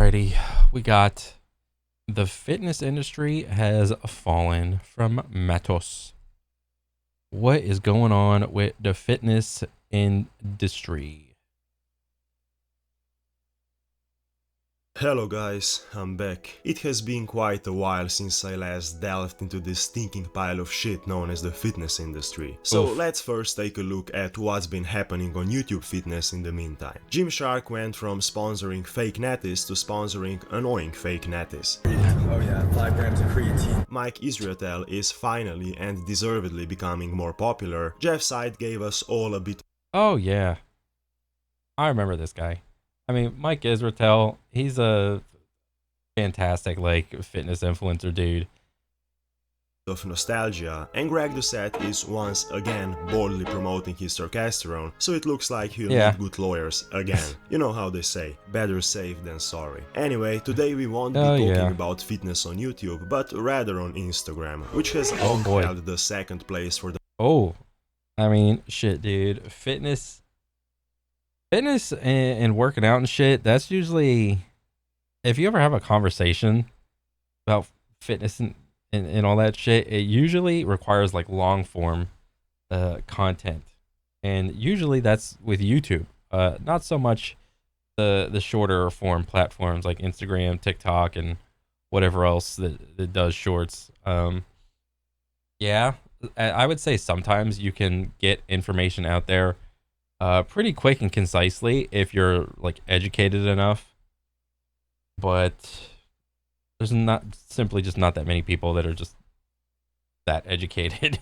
Alrighty, we got the fitness industry has fallen from Matos. What is going on with the fitness industry? Hello guys, I'm back. It has been quite a while since I last delved into this stinking pile of shit known as the fitness industry. So Oof. let's first take a look at what's been happening on YouTube Fitness in the meantime. Gymshark went from sponsoring fake natties to sponsoring annoying fake natties. Oh yeah, 5 grams of creatine. Mike Israetel is finally and deservedly becoming more popular. Jeff Seid gave us all a bit Oh yeah, I remember this guy. I mean, Mike Israetel, he's a fantastic fitness influencer dude. of nostalgia, and Greg Doucette is once again boldly promoting his testosterone, so it looks like he'll Yeah. need good lawyers again. You know how they say, better safe than sorry. Anyway, today we won't be Oh, talking yeah. about fitness on YouTube, but rather on Instagram, which has Oh, boy. held the second place for the Oh, I mean, shit, dude. Fitness and working out and shit. That's usually if you ever have a conversation about fitness and all that shit, it usually requires like long form content. And usually that's with YouTube. Not so much the shorter form platforms like Instagram, TikTok, and whatever else that does shorts. Yeah, I would say sometimes you can get information out there pretty quick and concisely if you're like educated enough. But there's not simply just not that many people that are just that educated.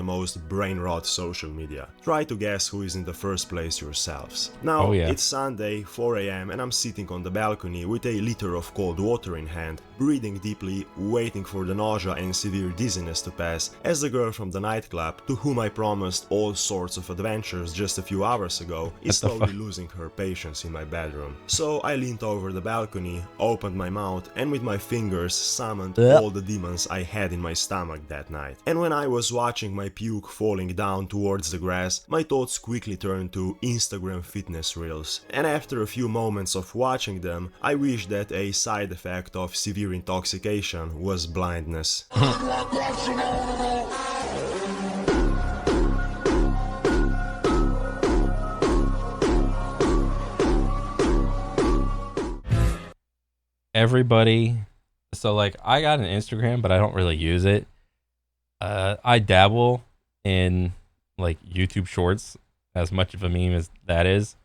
most brain rot social media. Try to guess who is in the first place yourselves. Now, Oh, yeah. it's Sunday, 4 am, and I'm sitting on the balcony with a liter of cold water in hand, breathing deeply, waiting for the nausea and severe dizziness to pass, as the girl from the nightclub, to whom I promised all sorts of adventures just a few hours ago, is What the slowly fuck? losing her patience in my bedroom. So I leaned over the balcony, opened my mouth, and with my fingers summoned all the demons I had in my stomach that night. And when I was watching my puke falling down towards the grass, my thoughts quickly turned to Instagram fitness reels. And after a few moments of watching them, I wished that a side effect of severe intoxication was blindness. Everybody, so like I got an Instagram, but I don't really use it. I dabble in like YouTube Shorts, as much of a meme as that is.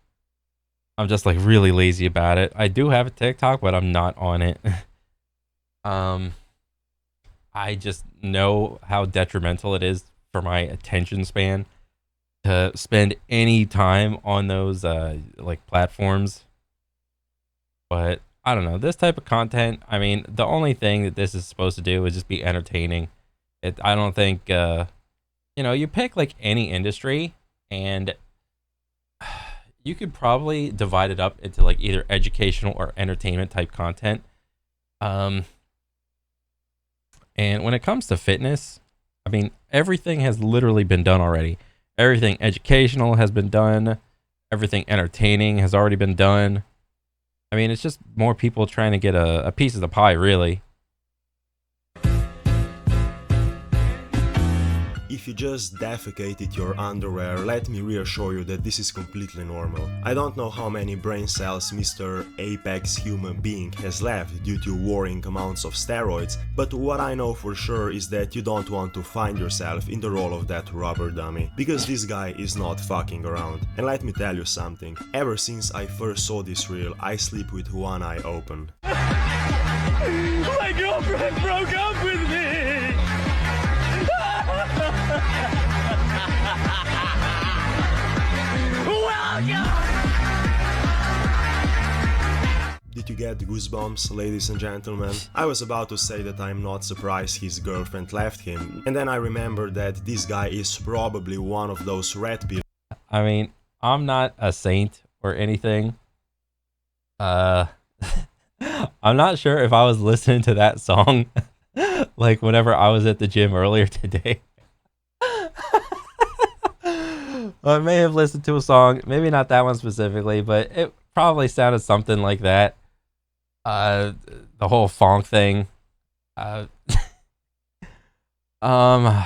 I'm just like really lazy about it. I do have a TikTok, but I'm not on it. um, I just know how detrimental it is for my attention span to spend any time on those like platforms. But I don't know, this type of content. I mean, the only thing that this is supposed to do is just be entertaining. I don't think you pick like any industry and you could probably divide it up into like either educational or entertainment type content. Um, and when it comes to fitness, I mean, everything has literally been done already. Everything educational has been done. Everything entertaining has already been done. I mean, it's just more people trying to get a piece of the pie, really. If you just defecated your underwear, let me reassure you that this is completely normal. I don't know how many brain cells Mr. Apex human being has left due to worrying amounts of steroids, but what I know for sure is that you don't want to find yourself in the role of that rubber dummy, because this guy is not fucking around. And let me tell you something, ever since I first saw this reel, I sleep with one eye open. My girlfriend broke up with me! Did you get goosebumps, ladies and gentlemen? I was about to say that I'm not surprised his girlfriend left him, and then I remembered that this guy is probably one of those red pill I mean, I'm not a saint or anything. Uh, I'm not sure if I was listening to that song like whenever I was at the gym earlier today. I may have listened to a song, maybe not that one specifically, but it probably sounded something like that. Uh, the whole funk thing. Uh, um,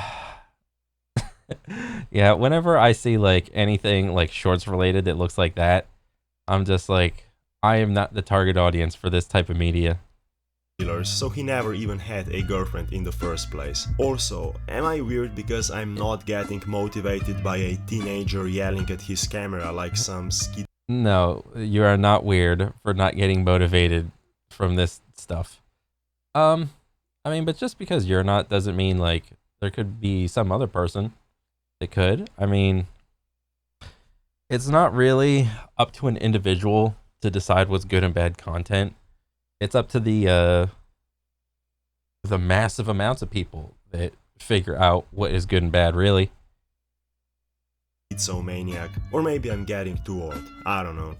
yeah. Whenever I see like anything like shorts related that looks like that, I'm just like, I am not the target audience for this type of media. So he never even had a girlfriend in the first place. Also, am I weird because I'm not getting motivated by a teenager yelling at his camera like some skid? No, you are not weird for not getting motivated from this stuff. Um, I mean, but just because you're not doesn't mean like there could be some other person that could. I mean, it's not really up to an individual to decide what's good and bad content. It's up to the massive amounts of people that figure out what is good and bad, really. Maniac, or maybe I'm getting too old. I don't know.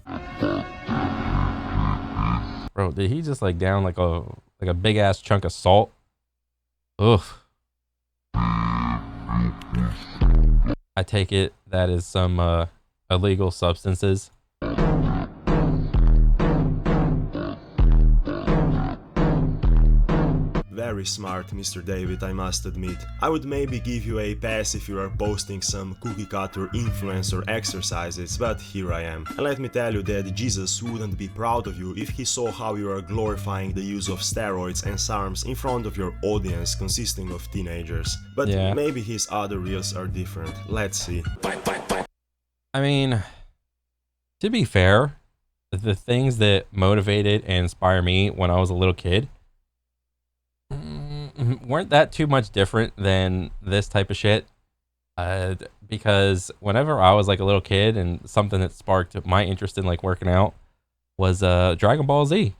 Bro, did he just like down like a big ass chunk of salt? Ugh. I take it that is some illegal substances. Very smart, Mr. David, I must admit. I would maybe give you a pass if you are posting some cookie cutter influencer exercises, but here I am. And let me tell you that Jesus wouldn't be proud of you if he saw how you are glorifying the use of steroids and SARMs in front of your audience consisting of teenagers. But yeah, maybe his other reels are different. Let's see. I mean, to be fair, the things that motivated and inspired me when I was a little kid weren't that too much different than this type of shit. Because whenever I was like a little kid and something that sparked my interest in like working out was Dragon Ball Z.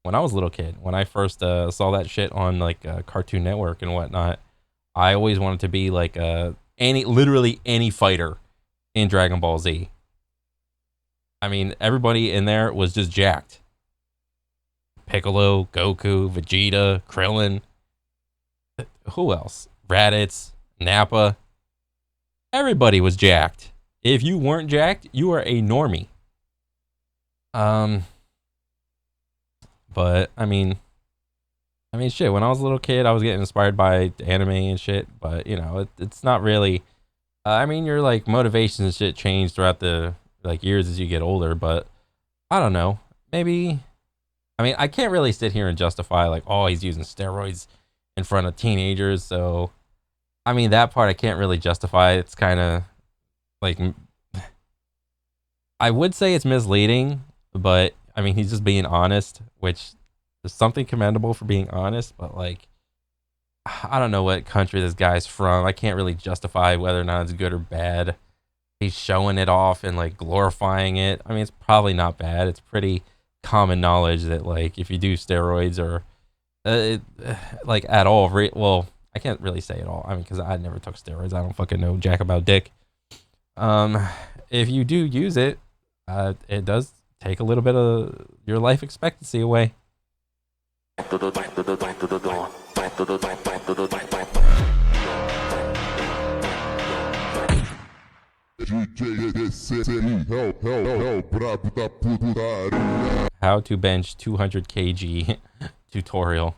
When I was a little kid, when I first saw that shit on like Cartoon Network and whatnot, I always wanted to be like literally any fighter in Dragon Ball Z. I mean, everybody in there was just jacked. Piccolo, Goku, Vegeta, Krillin. Who else? Raditz, Nappa. Everybody was jacked. If you weren't jacked, you were a normie. But I mean, shit. When I was a little kid, I was getting inspired by anime and shit. But you know, it's not really. I mean, your like motivations and shit change throughout the like years as you get older. But I don't know. Maybe. I mean, I can't really sit here and justify like, oh, he's using steroids in front of teenagers. So, I mean, that part I can't really justify. It's kind of like, I would say it's misleading, but I mean, he's just being honest, which is something commendable for being honest. But like, I don't know what country this guy's from. I can't really justify whether or not it's good or bad. He's showing it off and like glorifying it. I mean, it's probably not bad. It's pretty common knowledge that like if you do steroids or like at all, well, I can't really say at all. I mean, because I never took steroids. I don't fucking know jack about dick. If you do use it, it does take a little bit of your life expectancy away. How to bench 200 kg tutorial.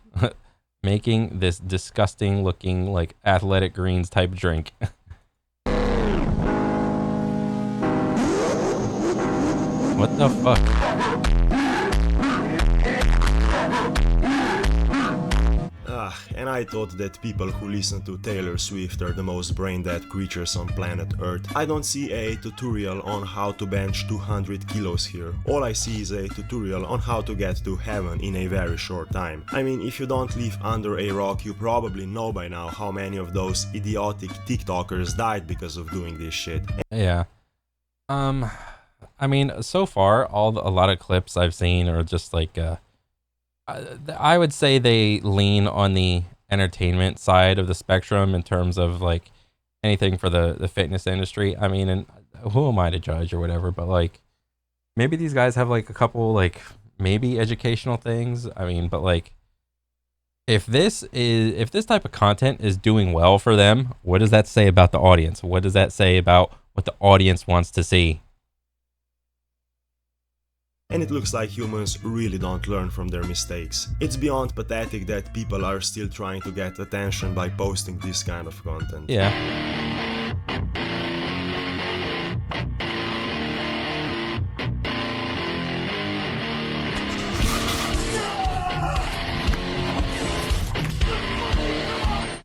Making this disgusting looking like athletic greens type drink. What the fuck? And I thought that people who listen to Taylor Swift are the most brain-dead creatures on planet Earth. I don't see a tutorial on how to bench 200 kilos here. All I see is a tutorial on how to get to heaven in a very short time. I mean, if you don't live under a rock, you probably know by now how many of those idiotic TikTokers died because of doing this shit. Yeah. I mean, so far, a lot of clips I've seen are just like, I would say they lean on the entertainment side of the spectrum in terms of like anything for the fitness industry. I mean, and who am I to judge or whatever, but like maybe these guys have like a couple like maybe educational things. I mean, but like if this type of content is doing well for them, what does that say about the audience? What does that say about what the audience wants to see? And it looks like humans really don't learn from their mistakes. It's beyond pathetic that people are still trying to get attention by posting this kind of content. Yeah.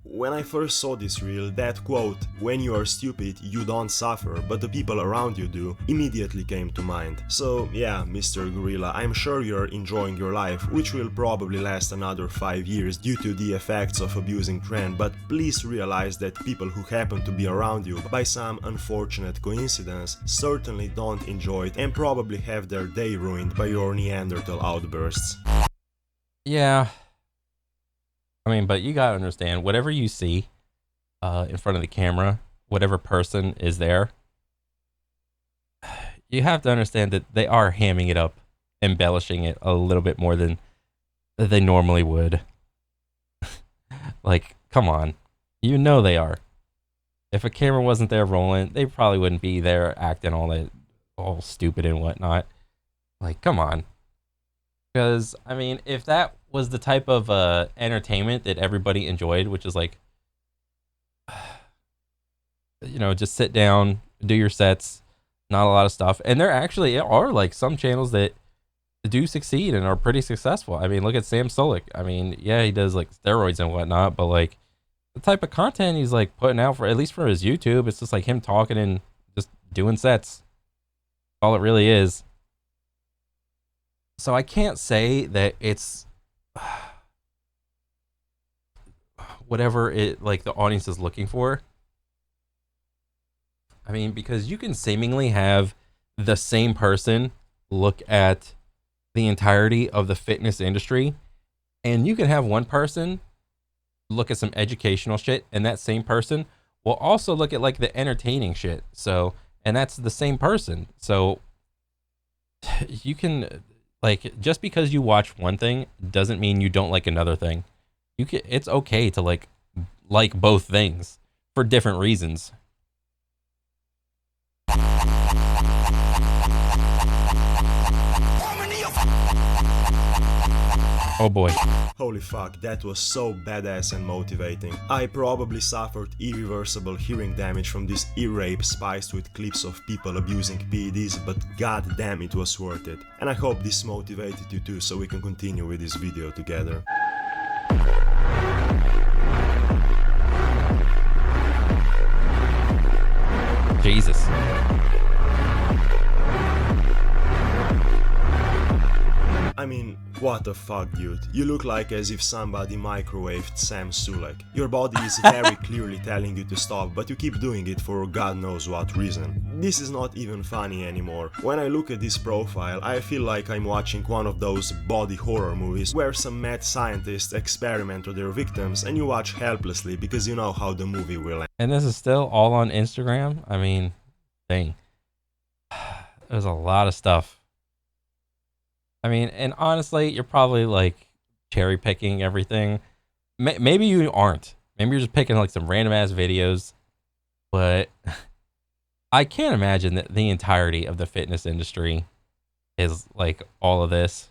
When I first saw this reel, that quote, "When you are stupid, you don't suffer, but the people around you do," immediately came to mind. So yeah, Mr. Gorilla, I'm sure you're enjoying your life, which will probably last another 5 years due to the effects of abusing trend, but please realize that people who happen to be around you by some unfortunate coincidence certainly don't enjoy it and probably have their day ruined by your Neanderthal outbursts. Yeah. I mean, but you gotta understand, whatever you see in front of the camera, whatever person is there, you have to understand that they are hamming it up, embellishing it a little bit more than they normally would. Like, come on. You know they are. If a camera wasn't there rolling, they probably wouldn't be there acting all stupid and whatnot. Like, come on. Because, I mean, if that was the type of entertainment that everybody enjoyed, which is like, you know, just sit down, do your sets, not a lot of stuff. And there actually are like some channels that do succeed and are pretty successful. I mean, look at Sam Solik. I mean, yeah, he does like steroids and whatnot, but like the type of content he's like putting out, for at least for his YouTube, it's just like him talking and just doing sets. All it really is. So I can't say that it's whatever it like the audience is looking for. I mean, because you can seemingly have the same person look at the entirety of the fitness industry, and you can have one person look at some educational shit, and that same person will also look at like the entertaining shit. So, and that's the same person. So you can, like, just because you watch one thing doesn't mean you don't like another thing. You can, it's okay to like both things for different reasons. Oh boy. Holy fuck, that was so badass and motivating. I probably suffered irreversible hearing damage from this ear-rape spiced with clips of people abusing PEDs, but god damn it was worth it. And I hope this motivated you too, so we can continue with this video together. Jesus. I mean, what the fuck, dude? You look like as if somebody microwaved Sam Sulek. Your body is very clearly telling you to stop, but you keep doing it for god knows what reason. This is not even funny anymore. When I look at this profile, I feel like I'm watching one of those body horror movies where some mad scientists experiment on their victims and you watch helplessly because you know how the movie will end. And this is still all on Instagram? I mean, dang. There's a lot of stuff. I mean, and honestly, you're probably like cherry picking everything. Maybe you aren't. Maybe you're just picking like some random ass videos. But I can't imagine that the entirety of the fitness industry is like all of this.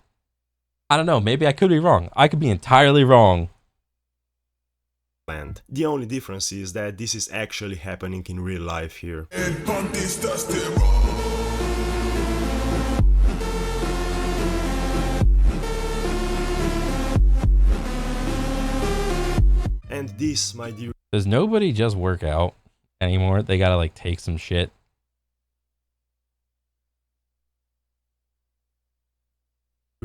I don't know. Maybe I could be wrong. I could be entirely wrong. The only difference is that this is actually happening in real life here. And this, my dear Does nobody just work out anymore? They gotta like take some shit.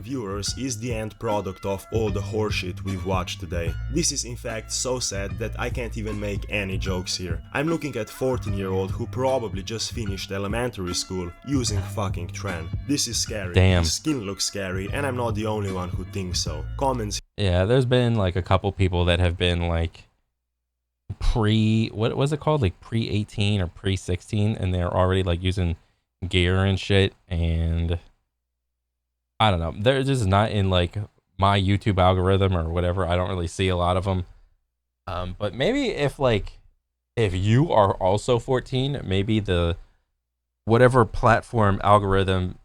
viewers, is the end product of all the horseshit we've watched today. This is in fact so sad that I can't even make any jokes here. I'm looking at 14-year-old who probably just finished elementary school using fucking tren. This is scary. Damn. His skin looks scary and I'm not the only one who thinks so. Comments. Yeah, there's been like a couple people that have been like what was it called? Like pre-18 or pre-16, and they're already like using gear and shit, and I don't know. They're just not in like my YouTube algorithm or whatever. I don't really see a lot of them. But maybe if you are also 14, maybe the whatever platform algorithm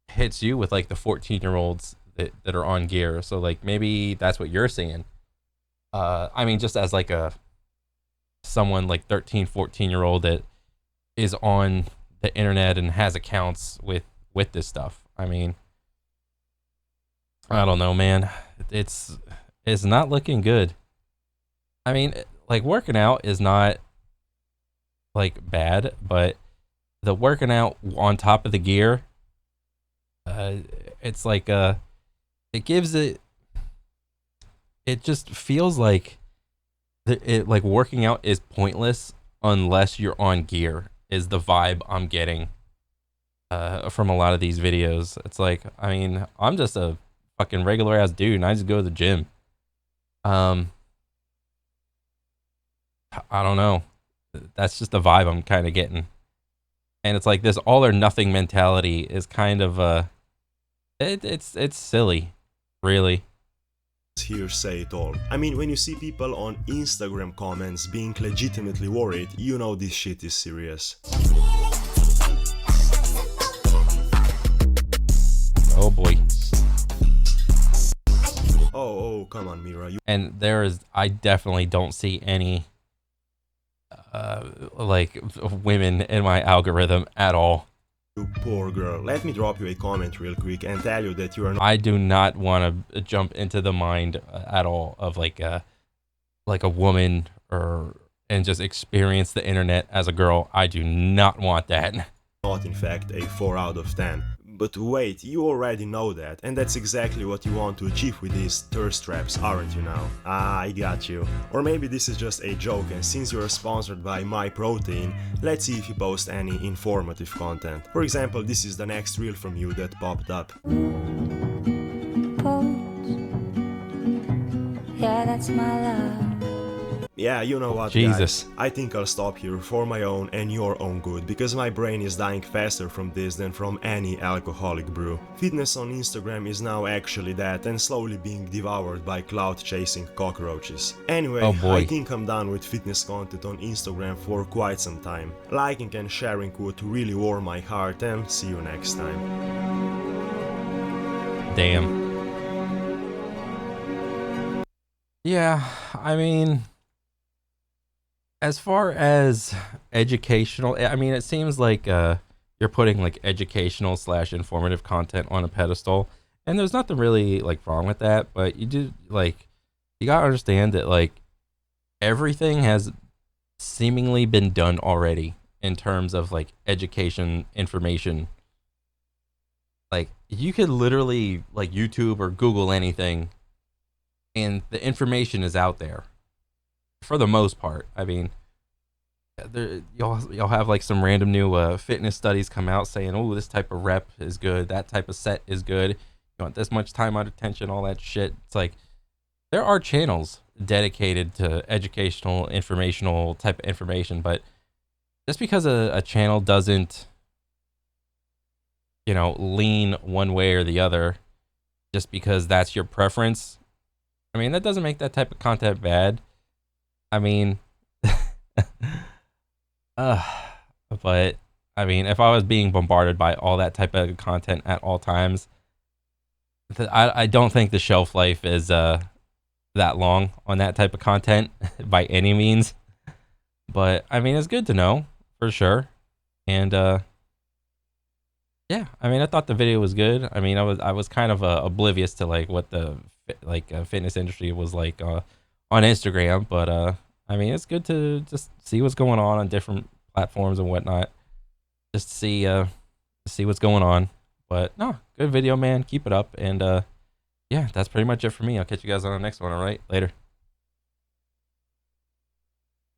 hits you with like the 14-year-olds that are on gear. So like maybe that's what you're seeing. I mean, just as like a someone like 13, 14-year-old that is on the internet and has accounts with this stuff. I mean, I don't know, man. It's not looking good. I mean, like working out is not like bad, but the working out on top of the gear, it's like it gives it. It just feels like it like working out is pointless unless you're on gear. Is the vibe I'm getting from a lot of these videos. It's like, I mean, I'm just a fucking regular ass dude, and I just go to the gym. I don't know. That's just the vibe I'm kind of getting. And it's like this all or nothing mentality is kind of it's silly, really. Here say it all. I mean, when you see people on Instagram comments being legitimately worried, you know this shit is serious. Oh boy. Oh, come on, Mira. And I definitely don't see any like women in my algorithm at all. You poor girl. Let me drop you a comment real quick and tell you that you are not. I do not want to jump into the mind at all of like a woman and just experience the internet as a girl. I do not want that. Not in fact a 4 out of 10. But wait, you already know that, and that's exactly what you want to achieve with these thirst traps, aren't you now? Ah, I got you. Or maybe this is just a joke, and since you're sponsored by My Protein, let's see if you post any informative content. For example, this is the next reel from you that popped up. Yeah, that's my love. Yeah, you know what, Jesus. guys, I think I'll stop here for my own and your own good, because my brain is dying faster from this than from any alcoholic brew. Fitness on Instagram is now actually that, and slowly being devoured by cloud-chasing cockroaches. Anyway, Oh boy. I think I'm done with fitness content on Instagram for quite some time. Liking and sharing would really warm my heart, and see you next time. Damn. Yeah, I mean, as far as educational, I mean, it seems like you're putting like educational / informative content on a pedestal, and there's nothing really like wrong with that, but you do like, you gotta understand that like everything has seemingly been done already in terms of like education information. Like you could literally like YouTube or Google anything, and the information is out there for the most part. I mean, you'll have like some random new fitness studies come out saying, oh, this type of rep is good, that type of set is good, you want this much time out of tension, all that shit. It's like there are channels dedicated to educational, informational type of information, but just because a channel doesn't, you know, lean one way or the other, just because that's your preference, I mean, that doesn't make that type of content bad. I mean, but I mean, if I was being bombarded by all that type of content at all times, I don't think the shelf life is that long on that type of content by any means. But I mean, it's good to know for sure. And yeah, I mean, I thought the video was good. I mean, I was kind of oblivious to like what the fitness industry was like on Instagram, but I mean, it's good to just see what's going on different platforms and whatnot, just to see what's going on. But no, good video, man. Keep it up, and yeah, that's pretty much it for me. I'll catch you guys on the next one. All right, later.